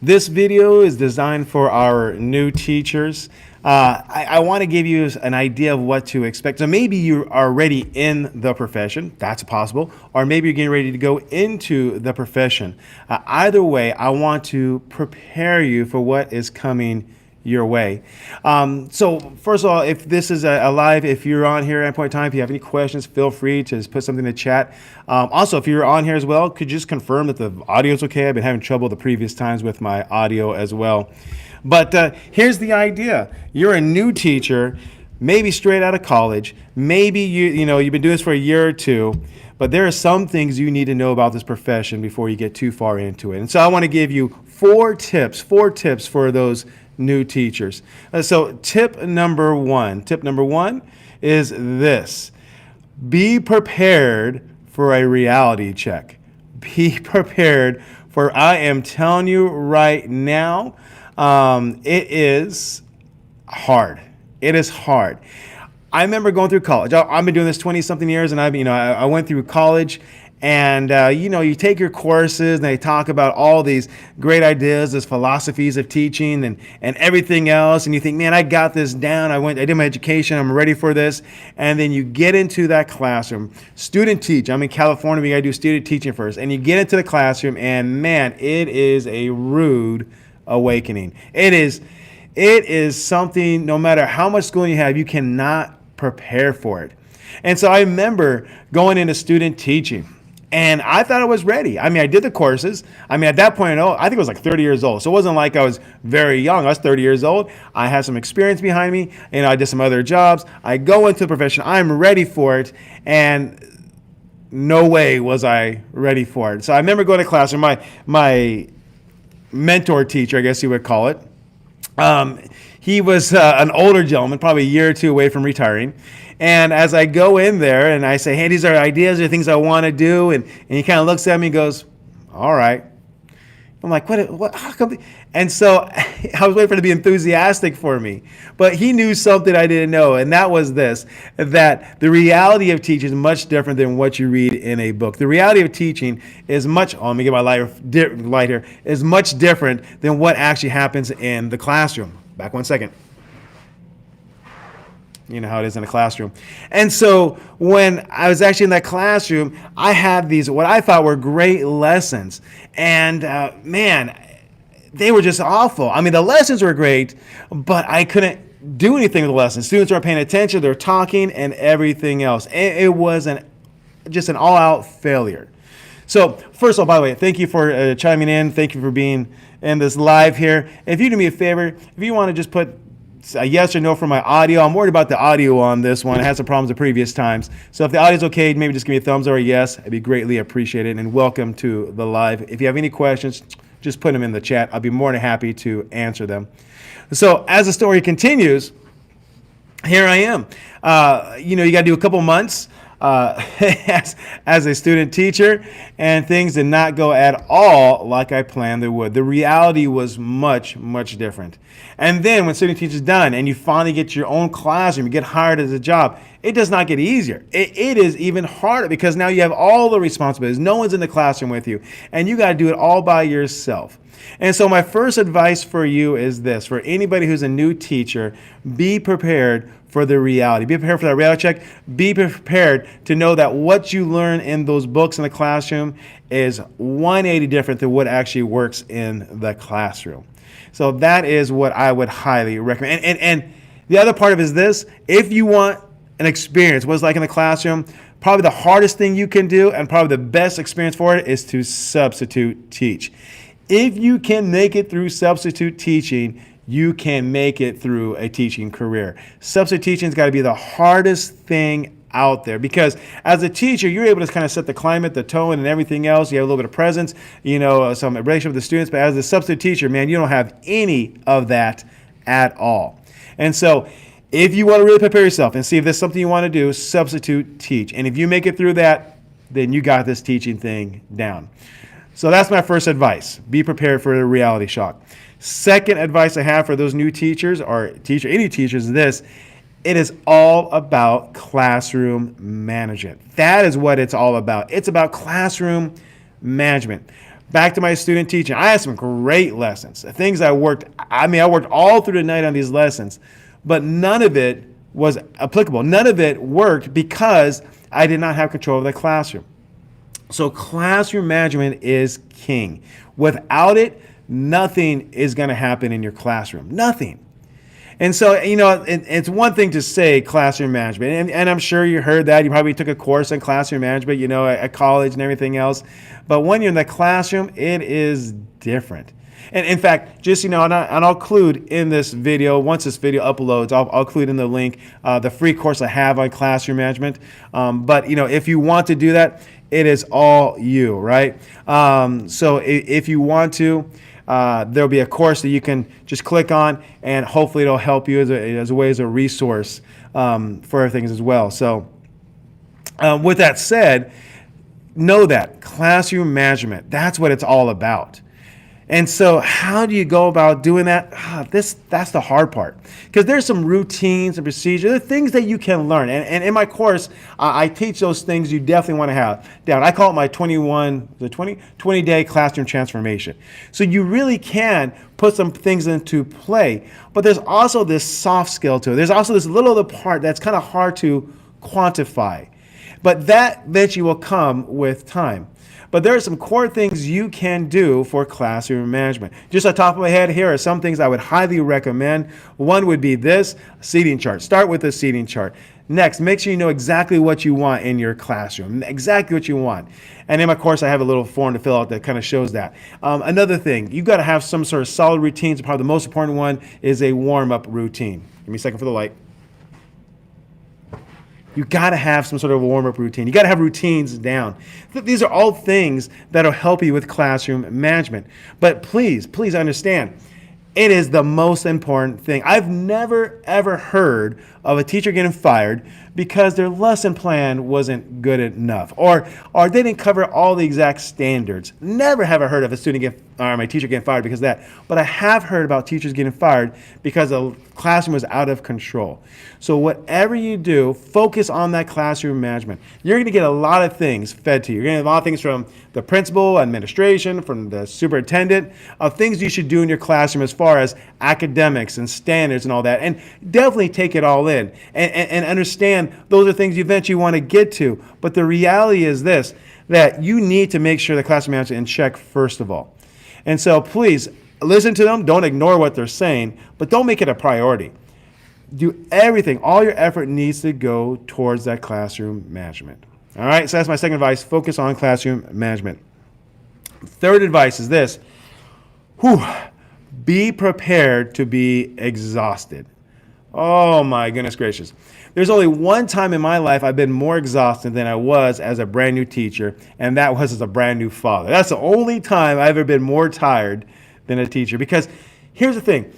This video is designed for our new teachers. I want to give you an idea of what to expect. So maybe you are already in the profession, that's possible, or maybe you're getting ready to go into the profession. Either way, I want to prepare you for what is coming your way. So first of all, if this is a live, if you're on here at any point in time, if you have any questions, feel free to just put something in the chat. Also, if you're on here as well, could you just confirm that the audio is okay? I've been having trouble the previous times with my audio as well. But here's the idea. You're a new teacher, maybe straight out of college. Maybe you've been doing this for a year or two, but there are some things you need to know about this profession before you get too far into it. And so I want to give you four tips for those new teachers. So tip number one is this: be prepared for a reality check. Be prepared for, I am telling you right now, it is hard. It is hard. I remember going through college. I've been doing this 20 something years, and I went through college. And, you take your courses and they talk about all these great ideas, these philosophies of teaching and everything else. And you think, man, I got this down. I did my education. I'm ready for this. And then you get into that classroom. Student teach. I'm in California. We got to do student teaching first. And you get into the classroom and, man, it is a rude awakening. It is something, no matter how much schooling you have, you cannot prepare for it. And so I remember going into student teaching. And I thought I was ready. I did the courses. At that point, I think I was like 30 years old. So it wasn't like I was very young. I was 30 years old. I had some experience behind me. I did some other jobs. I go into the profession. I'm ready for it. And no way was I ready for it. So I remember going to classroom. My mentor teacher, I guess you would call it, he was an older gentleman, probably a year or two away from retiring. And as I go in there and I say, hey, these are ideas or things I want to do. And he kind of looks at me and goes, all right. I'm like, what, how come? And so I was waiting for him to be enthusiastic for me. But he knew something I didn't know. And that was this, that the reality of teaching is much different than what you read in a book. The reality of teaching is let me get my light here, is much different than what actually happens in the classroom. Back 1 second. You know how it is in a classroom. And so when I was actually in that classroom, I had these, what I thought were great lessons. And man, they were just awful. The lessons were great, but I couldn't do anything with the lessons. Students weren't paying attention. They're talking and everything else. It was just an all-out failure. So first of all, by the way, thank you for chiming in. Thank you for being in this live here. If you do me a favor, if you want to just put a yes or no for my audio. I'm worried about the audio on this one. It had some problems the previous times. So if the audio's okay, maybe just give me a thumbs up or a yes. It'd be greatly appreciated. And welcome to the live. If you have any questions, just put them in the chat. I'll be more than happy to answer them. So as the story continues, here I am. You got to do a couple months as a student teacher, and things did not go at all like I planned they would. The reality was much, much different. And then when student teaching is done and you finally get your own classroom, you get hired as a job, it does not get easier. It is even harder because now you have all the responsibilities. No one's in the classroom with you, and you got to do it all by yourself. And so my first advice for you is this: for anybody who's a new teacher, be prepared for the reality. Be prepared for that reality check. Be prepared to know that what you learn in those books in the classroom is 180 different than what actually works in the classroom. So that is what I would highly recommend. And the other part of it is this: if you want an experience, what it's like in the classroom, probably the hardest thing you can do and probably the best experience for it is to substitute teach. If you can make it through substitute teaching, you can make it through a teaching career. Substitute teaching has got to be the hardest thing out there because as a teacher, you're able to kind of set the climate, the tone, and everything else. You have a little bit of presence, some relationship with the students. But as a substitute teacher, man, you don't have any of that at all. And so if you want to really prepare yourself and see if there's something you want to do, substitute teach. And if you make it through that, then you got this teaching thing down. So that's my first advice. Be prepared for a reality shock. Second advice I have for those new teachers or any teachers is this: it is all about classroom management. That is what it's all about. It's about classroom management. Back to my student teaching. I had some great lessons. Things I worked all through the night on these lessons, but none of it was applicable. None of it worked because I did not have control of the classroom. So classroom management is king. Without it, nothing is going to happen in your classroom. Nothing. And so, it's one thing to say classroom management, and I'm sure you heard that. You probably took a course in classroom management, at college and everything else. But when you're in the classroom, it is different. And in fact, just, and I'll include in this video, once this video uploads, I'll include in the link the free course I have on classroom management. But, if you want to do that, it is all you, right? So if you want to, there'll be a course that you can just click on, and hopefully it'll help you as a resource for things as well. So with that said, know that classroom management, that's what it's all about. And so how do you go about doing that? That's the hard part, because there's some routines and procedures, there are things that you can learn. And in my course, I teach those things you definitely want to have down. I call it my 20-day classroom transformation. So you really can put some things into play, but there's also this soft skill to it. There's also this little other part that's kind of hard to quantify, but that eventually will come with time. But there are some core things you can do for classroom management. Just on top of my head, here are some things I would highly recommend. One would be this seating chart. Start with a seating chart. Next, make sure you know exactly what you want in your classroom, exactly what you want. And in my course, I have a little form to fill out that kind of shows that. Another thing, you've got to have some sort of solid routines. Probably the most important one is a warm-up routine. Give me a second for the light. You got to have some sort of a warm-up routine. You got to have routines down. These are all things that'll help you with classroom management. But please understand, it is the most important thing. I've never, ever heard of a teacher getting fired because their lesson plan wasn't good enough, or they didn't cover all the exact standards. Never have I heard of a my teacher getting fired because of that. But I have heard about teachers getting fired because the classroom was out of control. So whatever you do, focus on that classroom management. You're going to get a lot of things fed to you. You're going to get a lot of things from the principal, administration, from the superintendent, of things you should do in your classroom as far as academics and standards and all that. And definitely take it all in and understand those are things you eventually want to get to. But the reality is this, that you need to make sure the classroom management is in check first of all. And so please listen to them. Don't ignore what they're saying, but don't make it a priority. Do everything. All your effort needs to go towards that classroom management. All right, so that's my second advice. Focus on classroom management. Third advice is this. Be prepared to be exhausted. Oh my goodness gracious. There's only one time in my life I've been more exhausted than I was as a brand new teacher, and that was as a brand new father. That's the only time I've ever been more tired than a teacher. Because here's the thing.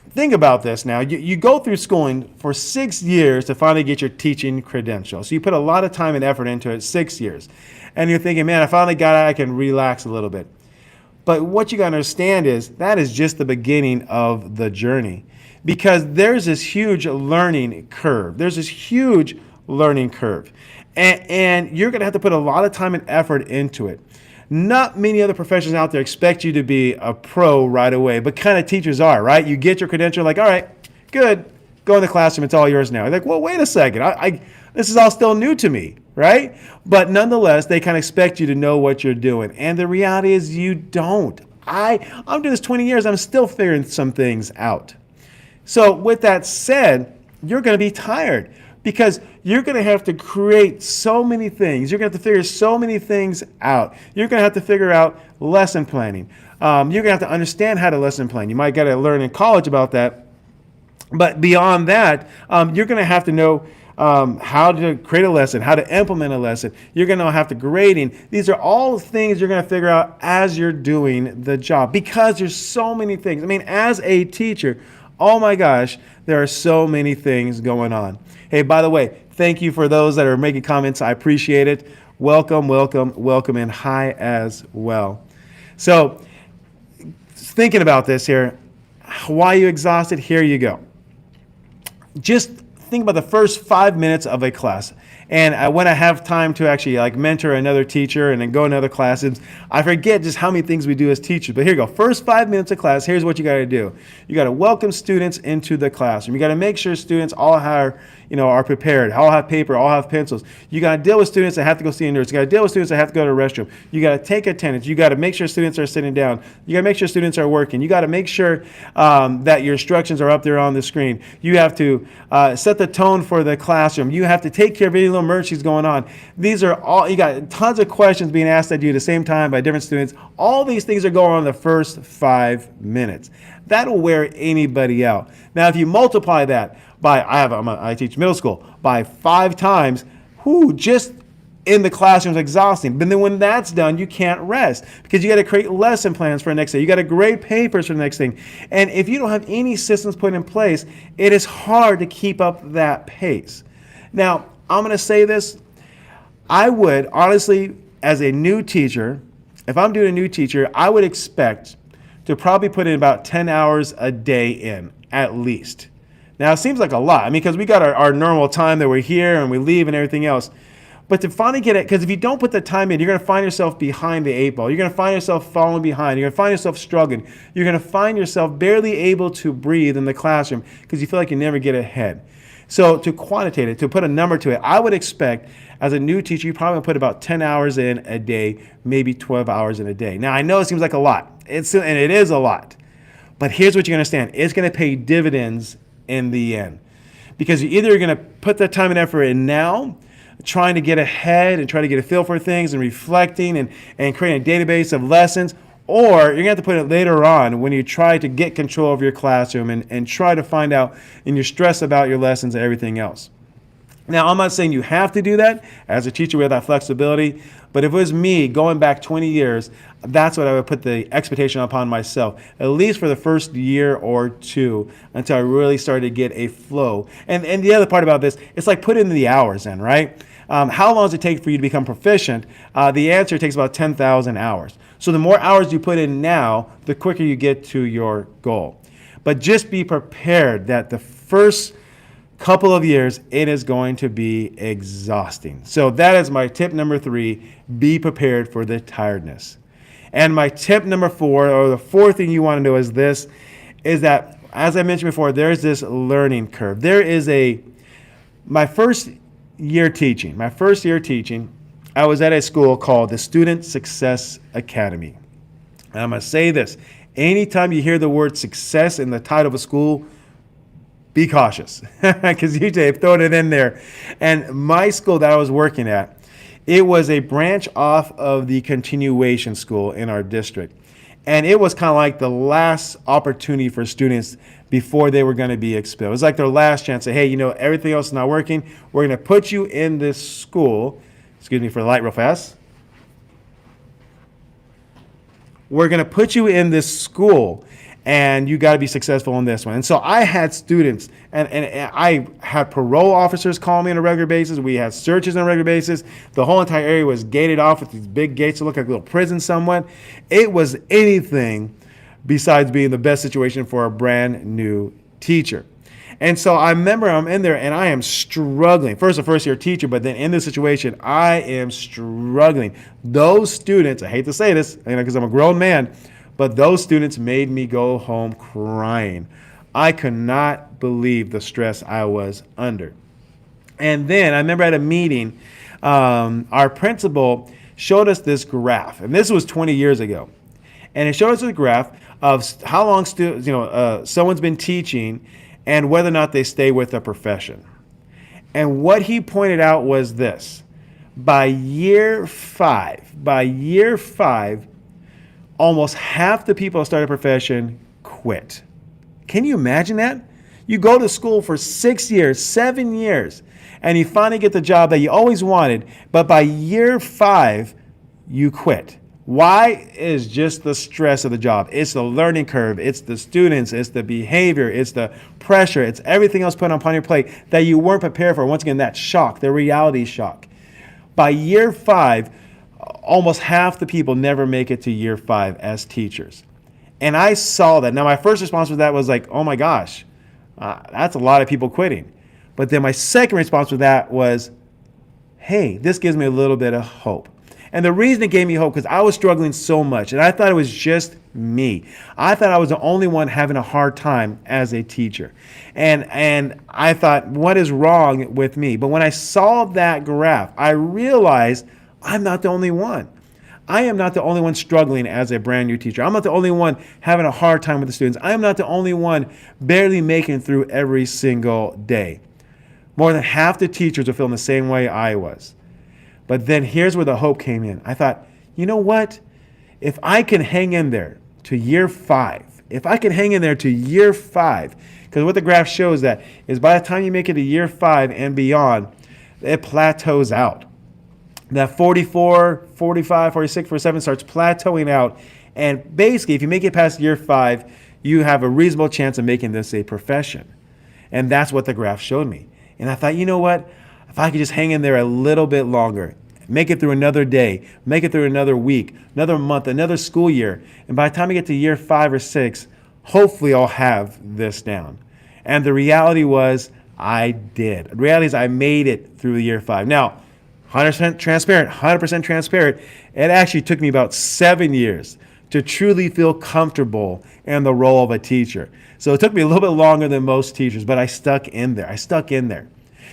Think about this now. You go through schooling for 6 years to finally get your teaching credential. So you put a lot of time and effort into it, 6 years. And you're thinking, man, I finally got it, I can relax a little bit. But what you got to understand is that is just the beginning of the journey. Because there's this huge learning curve. And you're going to have to put a lot of time and effort into it. Not many other professions out there expect you to be a pro right away, but kind of teachers are, right? You get your credential, like, all right, good, go in the classroom, it's all yours now. You're like, well, wait a second, this is all still new to me, right? But nonetheless, they kind of expect you to know what you're doing. And the reality is you don't. I'm doing this 20 years, I'm still figuring some things out. So with that said, you're going to be tired because you're going to have to create so many things. You're going to have to figure so many things out. You're going to have to figure out lesson planning. You're going to have to understand how to lesson plan. You might get to learn in college about that. But beyond that, you're going to have to know how to create a lesson, how to implement a lesson. You're going to have to grading. These are all things you're going to figure out as you're doing the job because there's so many things. I mean, as a teacher, oh my gosh, there are so many things going on. Hey, by the way, thank you for those that are making comments. I appreciate it. Welcome, and hi as well. So, thinking about this here, why are you exhausted? Here you go. Just think about the first 5 minutes of a class. And when I have time to actually like mentor another teacher and then go into other classes, I forget just how many things we do as teachers. But here you go. First 5 minutes of class, here's what you got to do. You got to welcome students into the classroom. You got to make sure students all are prepared, all have paper, all have pencils. You got to deal with students that have to go see a nurse. You got to deal with students that have to go to the restroom. You got to take attendance. You got to make sure students are sitting down. You got to make sure students are working. You got to make sure that your instructions are up there on the screen. You have to set the tone for the classroom. You have to take care of any little emergencies going on. These are all, you got tons of questions being asked at you at the same time by different students. All these things are going on in the first 5 minutes. That'll wear anybody out. Now, if you multiply that by, I teach middle school, by 5 times, just in the classroom is exhausting. But then when that's done, you can't rest because you got to create lesson plans for the next day. You got to grade papers for the next thing. And if you don't have any systems put in place, it is hard to keep up that pace. Now, I'm going to say this. I would honestly, as a new teacher, if I'm doing a new teacher, I would expect to probably put in about 10 hours a day in, at least. Now, it seems like a lot. I mean, because we got our normal time that we're here and we leave and everything else. But to finally get it, because if you don't put the time in, you're going to find yourself behind the 8 ball. You're going to find yourself falling behind. You're going to find yourself struggling. You're going to find yourself barely able to breathe in the classroom because you feel like you never get ahead. So to quantitate it, to put a number to it, I would expect as a new teacher, you probably put about 10 hours in a day, maybe 12 hours in a day. Now, I know it seems like a lot, and it is a lot. But here's what you understand. It's going to pay dividends in the end. Because you're either going to put that time and effort in now, trying to get ahead and try to get a feel for things and reflecting and creating a database of lessons, or you're going to have to put it later on when you try to get control of your classroom and try to find out and you're stressed about your lessons and everything else. Now, I'm not saying you have to do that. As a teacher, we have that flexibility. But if it was me going back 20 years, that's what I would put the expectation upon myself, at least for the first year or two until I really started to get a flow. And the other part about this, it's like put in the hours in, right? How long does it take for you to become proficient? The answer takes about 10,000 hours. So the more hours you put in now, the quicker you get to your goal. But just be prepared that the first couple of years, it is going to be exhausting. So that is my tip number 3, be prepared for the tiredness. And my tip number 4, or the fourth thing you want to know is this, is that, as I mentioned before, there's this learning curve. My first year teaching, I was at a school called the Student Success Academy. And I'm going to say this, anytime you hear the word success in the title of a school, be cautious, because usually they've thrown it in there. And my school that I was working at, it was a branch off of the continuation school in our district. And it was kind of like the last opportunity for students before they were going to be expelled. It was like their last chance to say, hey, everything else is not working. We're going to put you in this school. Excuse me for the light real fast. We're going to put you in this school, and you got to be successful in this one. And so I had students, and I had parole officers call me on a regular basis. We had searches on a regular basis. The whole entire area was gated off with these big gates that look like a little prison somewhat. It was anything besides being the best situation for a brand new teacher. And so I remember I'm in there and I am struggling. First, a first-year teacher, but then in this situation, I am struggling. Those students, I hate to say this, because I'm a grown man, but those students made me go home crying. I could not believe the stress I was under. And then I remember at a meeting, our principal showed us this graph, and this was 20 years ago. And it showed us a graph of how long someone's been teaching and whether or not they stay with a profession. And what he pointed out was this: by year five, almost half the people who start a profession quit. Can you imagine that? You go to school for 6 years, 7 years, and you finally get the job that you always wanted, but by year 5, you quit. Why? Is just the stress of the job. It's the learning curve. It's the students. It's the behavior. It's the pressure. It's everything else put upon your plate that you weren't prepared for. Once again, that shock, the reality shock. By year 5, almost half the people never make it to year 5 as teachers. And I saw that. Now, my first response to that was like, oh my gosh, that's a lot of people quitting. But then my second response to that was, hey, this gives me a little bit of hope. And the reason it gave me hope, because I was struggling so much, and I thought it was just me. I thought I was the only one having a hard time as a teacher. And I thought, what is wrong with me? But when I saw that graph, I realized I'm not the only one. I am not the only one struggling as a brand new teacher. I'm not the only one having a hard time with the students. I am not the only one barely making it through every single day. More than half the teachers are feeling the same way I was. But then here's where the hope came in. I thought, you know what? If I can hang in there to year 5, if I can hang in there to year 5, because what the graph shows that is by the time you make it to year 5 and beyond, it plateaus out. That 44, 45, 46, 47 starts plateauing out. And basically, if you make it past year 5, you have a reasonable chance of making this a profession. And that's what the graph showed me. And I thought, you know what? If I could just hang in there a little bit longer, make it through another day, make it through another week, another month, another school year, and by the time I get to year 5 or 6, hopefully I'll have this down. And the reality was I did. The reality is I made it through year 5. Now, 100% transparent, it actually took me about 7 years to truly feel comfortable in the role of a teacher. So it took me a little bit longer than most teachers, but I stuck in there.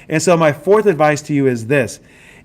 And so my fourth advice to you is this.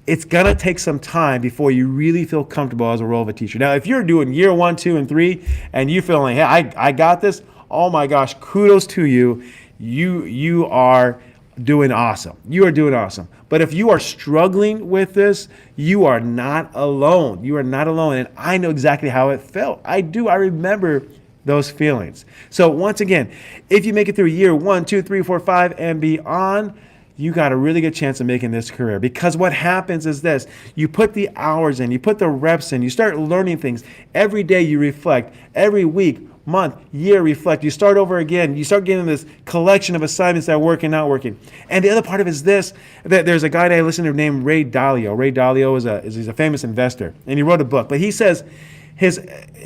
It's going to take some time before you really feel comfortable as a role of a teacher. Now, if you're doing year 1, 2, and 3, and you feel like, hey, I got this, oh my gosh, kudos to you. You are doing awesome. You are doing awesome. But if you are struggling with this, you are not alone. You are not alone. And I know exactly how it felt. I do. I remember those feelings. So once again, if you make it through year 1, 2, 3, 4, 5, and beyond, you got a really good chance of making this career. Because what happens is this. You put the hours in. You put the reps in. You start learning things. Every day you reflect. Every week, month, year, reflect. You start over again. You start getting this collection of assignments that are working, not working. And the other part of it is this, that there's a guy that I listen to named Ray Dalio. Ray Dalio is a famous investor, and he wrote a book. But he says his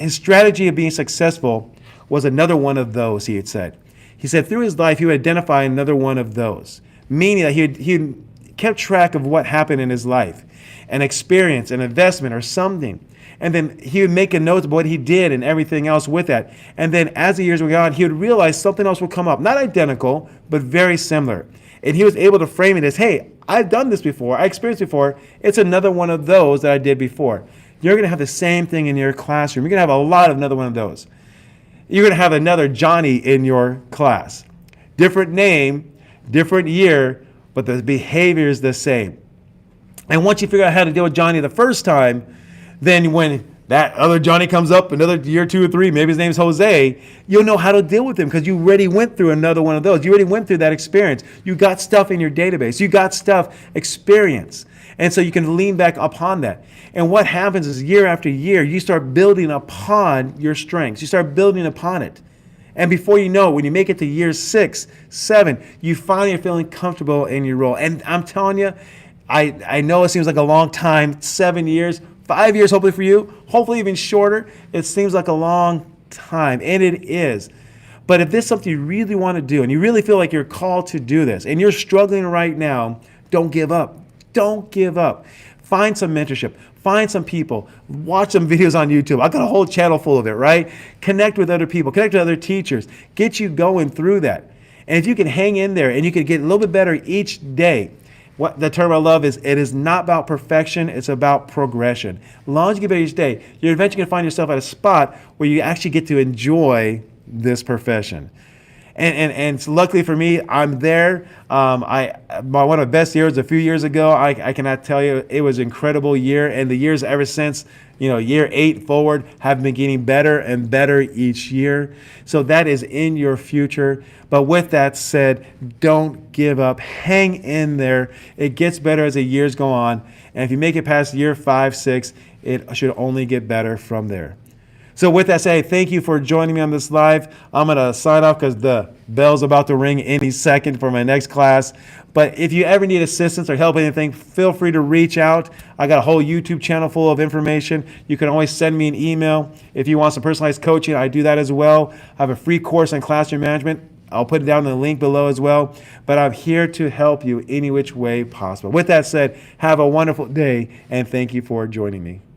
strategy of being successful was another one of those, he had said. He said through his life, he would identify another one of those, meaning that he kept track of what happened in his life, an experience, an investment, or something. And then he would make a note of what he did and everything else with that. And then as the years went on, he would realize something else would come up. Not identical, but very similar. And he was able to frame it as, hey, I've done this before. I experienced it before. It's another one of those that I did before. You're going to have the same thing in your classroom. You're going to have a lot of another one of those. You're going to have another Johnny in your class. Different name, different year, but the behavior is the same. And once you figure out how to deal with Johnny the first time, then when that other Johnny comes up another year, 2 or 3, maybe his name's Jose, you'll know how to deal with him because you already went through another one of those. You already went through that experience. You got stuff in your database. You got stuff, experience. And so you can lean back upon that. And what happens is year after year, you start building upon your strengths. You start building upon it. And before you know it, when you make it to year 6, 7, you finally are feeling comfortable in your role. And I'm telling you, I know it seems like a long time, 7 years, 5 years hopefully for you, hopefully even shorter. It seems like a long time, and it is. But if this is something you really want to do, and you really feel like you're called to do this, and you're struggling right now, don't give up. Don't give up. Find some mentorship. Find some people. Watch some videos on YouTube. I've got a whole channel full of it, right? Connect with other people. Connect with other teachers. Get you going through that. And if you can hang in there and you can get a little bit better each day, what the term I love is, it is not about perfection, it's about progression. As long as you get better each day, you're eventually going to find yourself at a spot where you actually get to enjoy this profession. And so luckily for me, I'm there. One of the best years a few years ago. I cannot tell you, it was an incredible year, and the years ever since, year 8 forward have been getting better and better each year. So that is in your future. But with that said, don't give up. Hang in there. It gets better as the years go on. And if you make it past year 5, 6, it should only get better from there. So with that said, thank you for joining me on this live. I'm going to sign off because the bell's about to ring any second for my next class. But if you ever need assistance or help with anything, feel free to reach out. I got a whole YouTube channel full of information. You can always send me an email. If you want some personalized coaching, I do that as well. I have a free course on classroom management. I'll put it down in the link below as well. But I'm here to help you any which way possible. With that said, have a wonderful day, and thank you for joining me.